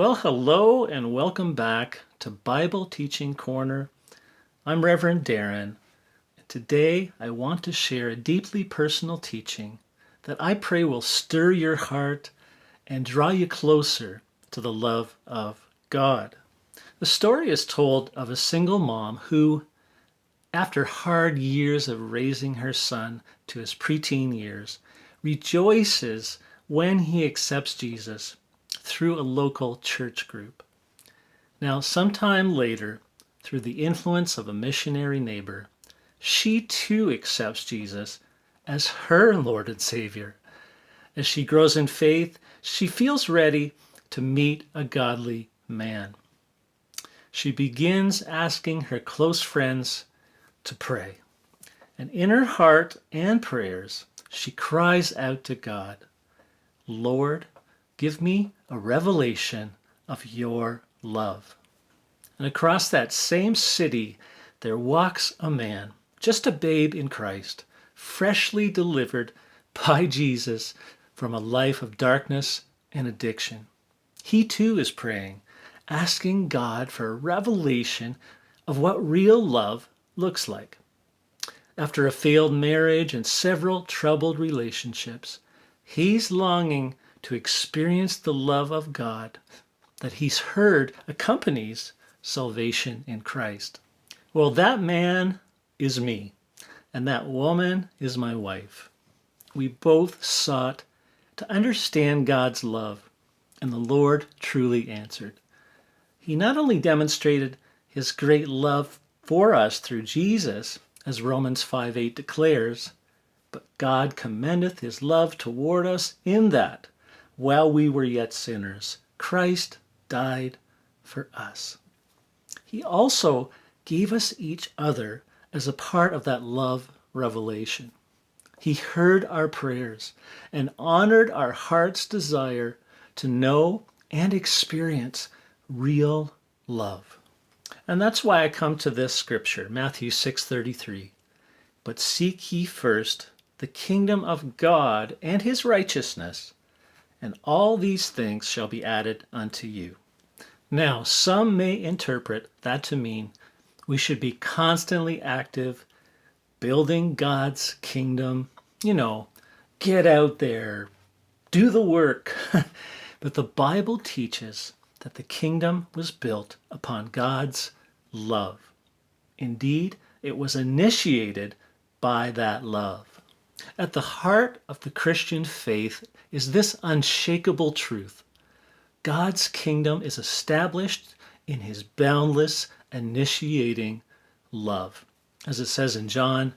Well, hello and welcome back to Bible Teaching Corner. I'm Reverend Darren. Today I want to share a deeply personal teaching that I pray will stir your heart and draw you closer to the love of God. The story is told of a single mom who, after hard years of raising her son to his preteen years, rejoices when he accepts Jesus through a local church group. Now, sometime later, through the influence of a missionary neighbor, she too accepts Jesus as her Lord and Savior. As she grows in faith, she feels ready to meet a godly man. She begins asking her close friends to pray. And in her heart and prayers, she cries out to God, "Lord, give me a revelation of your love." And across that same city, there walks a man, just a babe in Christ, freshly delivered by Jesus from a life of darkness and addiction. He too is praying, asking God for a revelation of what real love looks like. After a failed marriage and several troubled relationships, he's longing to experience the love of God that he's heard accompanies salvation in Christ. Well, that man is me, and that woman is my wife. We both sought to understand God's love, and the Lord truly answered. He not only demonstrated his great love for us through Jesus, as Romans 5:8 declares, but God commendeth his love toward us in that, while we were yet sinners, Christ died for us. He also gave us each other as a part of that love revelation. He heard our prayers and honored our heart's desire to know and experience real love. And that's why I come to this scripture, Matthew 6:33. But seek ye first the kingdom of God and his righteousness, and all these things shall be added unto you. Now, some may interpret that to mean we should be constantly active, building God's kingdom, get out there, do the work. But the Bible teaches that the kingdom was built upon God's love. Indeed, it was initiated by that love. At the heart of the Christian faith is this unshakable truth. God's kingdom is established in his boundless, initiating love. As it says in John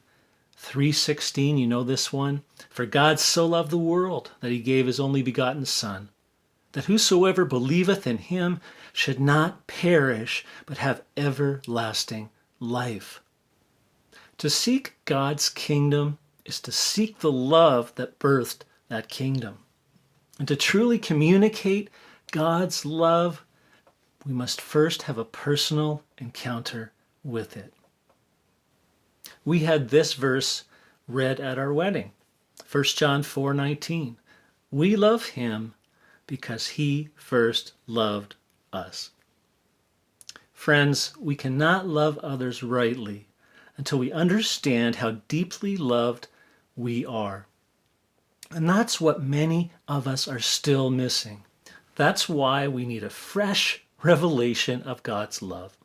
3:16, you know this one? For God so loved the world that he gave his only begotten Son, that whosoever believeth in him should not perish, but have everlasting life. To seek God's kingdom is to seek the love that birthed that kingdom. And to truly communicate God's love, we must first have a personal encounter with it. We had this verse read at our wedding, 1 John 4:19. We love him because he first loved us. Friends, we cannot love others rightly until we understand how deeply loved we are. And that's what many of us are still missing. That's why we need a fresh revelation of God's love.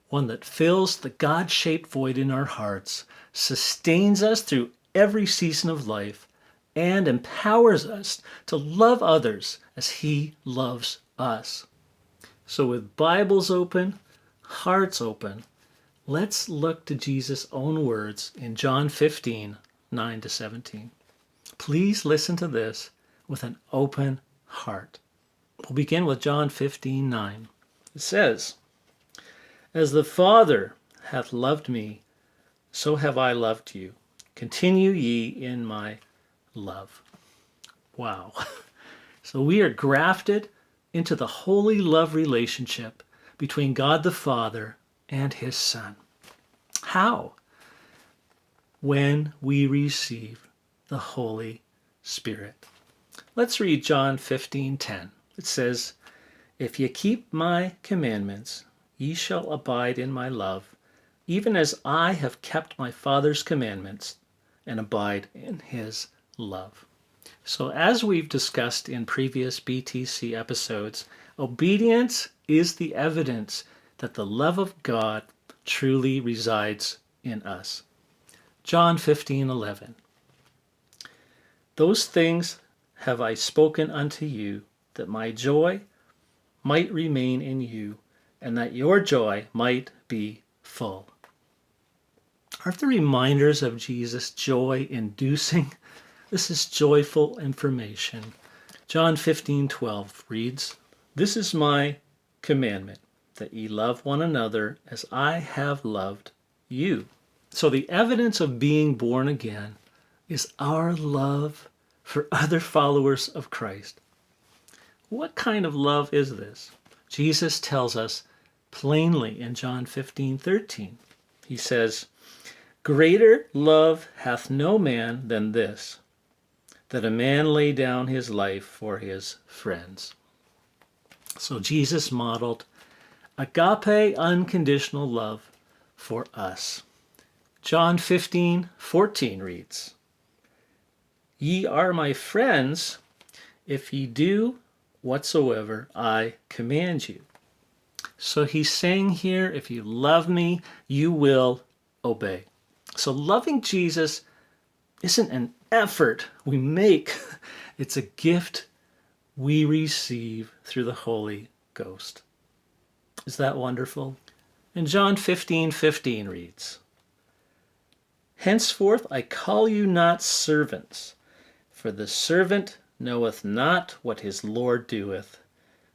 One that fills the God-shaped void in our hearts, sustains us through every season of life, and empowers us to love others as he loves us. So with Bibles open, hearts open, let's look to Jesus' own words in John 15:9-17. Please listen to this with an open heart. We'll begin with John 15:9. It says, As the Father hath loved me, so have I loved you. Continue ye in my love. Wow. So we are grafted into the holy love relationship between God the Father and his Son. How? When we receive the Holy Spirit. Let's read John 15:10. It says, If ye keep my commandments, ye shall abide in my love, even as I have kept my Father's commandments and abide in his love. So as we've discussed in previous BTC episodes, obedience is the evidence that the love of God truly resides in us. John 15:11. Those things have I spoken unto you, that my joy might remain in you, and that your joy might be full. Aren't the reminders of Jesus joy-inducing? This is joyful information. John 15:12 reads, This is my commandment, that ye love one another as I have loved you. So the evidence of being born again is our love for other followers of Christ. What kind of love is this? Jesus tells us plainly in John 15:13. He says, Greater love hath no man than this, that a man lay down his life for his friends. So Jesus modeled agape, unconditional love for us. John 15:14 reads, Ye are my friends, if ye do whatsoever I command you. So he's saying here, if you love me, you will obey. So loving Jesus isn't an effort we make. It's a gift we receive through the Holy Ghost. Is that wonderful? And John 15:15 reads, Henceforth I call you not servants, for the servant knoweth not what his Lord doeth,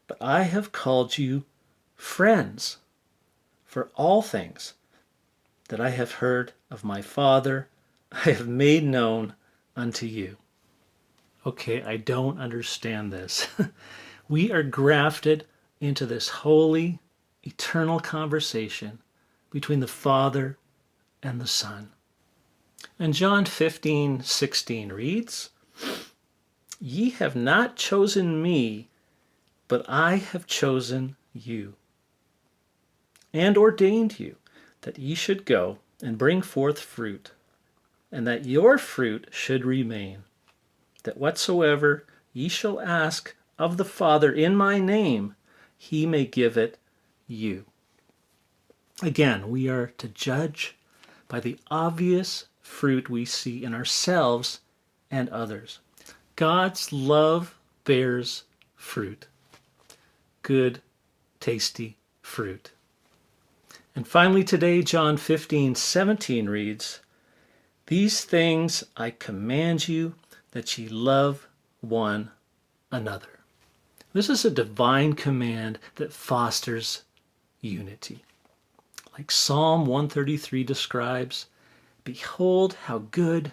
but I have called you friends, for all things that I have heard of my Father I have made known unto you. Okay, I don't understand this. We are grafted into this holy, eternal conversation between the Father and the Son. And John 15:16 reads, Ye have not chosen me, but I have chosen you, and ordained you, that ye should go and bring forth fruit, and that your fruit should remain, that whatsoever ye shall ask of the Father in my name, he may give it you. Again, we are to judge by the obvious fruit we see in ourselves and others. God's love bears fruit. Good, tasty fruit. And finally today, John 15:17 reads, These things I command you, that ye love one another. This is a divine command that fosters unity. Like Psalm 133 describes, Behold how good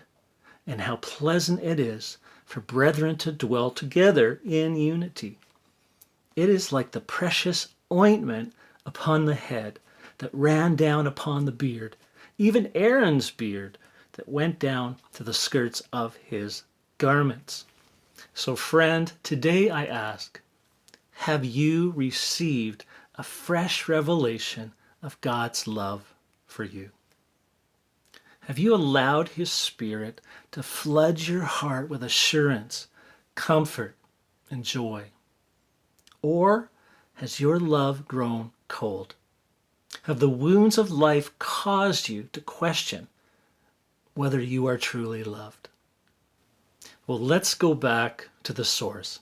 and how pleasant it is for brethren to dwell together in unity. It is like the precious ointment upon the head that ran down upon the beard, even Aaron's beard that went down to the skirts of his garments. So friend, today I ask, have you received a fresh revelation of God's love for you? Have you allowed his Spirit to flood your heart with assurance, comfort, and joy? Or has your love grown cold? Have the wounds of life caused you to question whether you are truly loved? Well, let's go back to the source,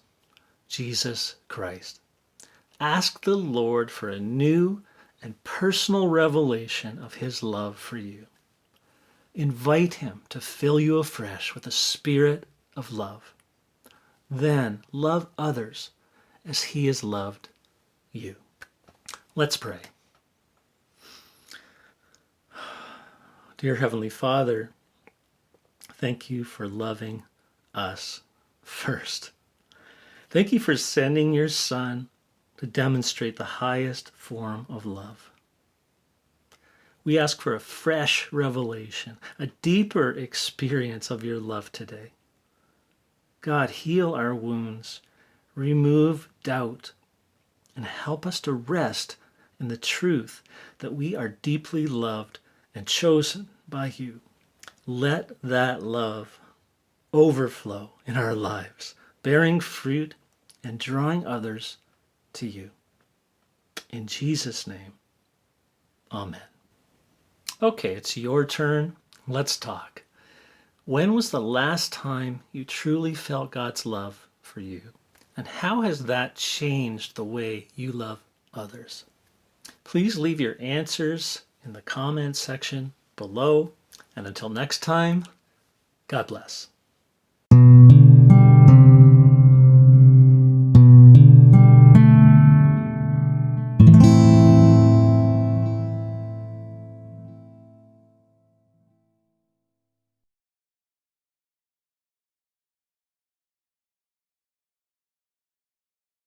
Jesus Christ. Ask the Lord for a new and personal revelation of his love for you. Invite him to fill you afresh with the spirit of love. Then love others as he has loved you. Let's pray. Dear Heavenly Father, thank you for loving us first. Thank you for sending your Son to demonstrate the highest form of love. We ask for a fresh revelation, a deeper experience of your love today. God, heal our wounds, remove doubt, and help us to rest in the truth that we are deeply loved and chosen by you. Let that love overflow in our lives, bearing fruit and drawing others to you. In Jesus' name, amen. Okay, it's your turn. Let's talk. When was the last time you truly felt God's love for you? And how has that changed the way you love others? Please leave your answers in the comments section below. And until next time, God bless.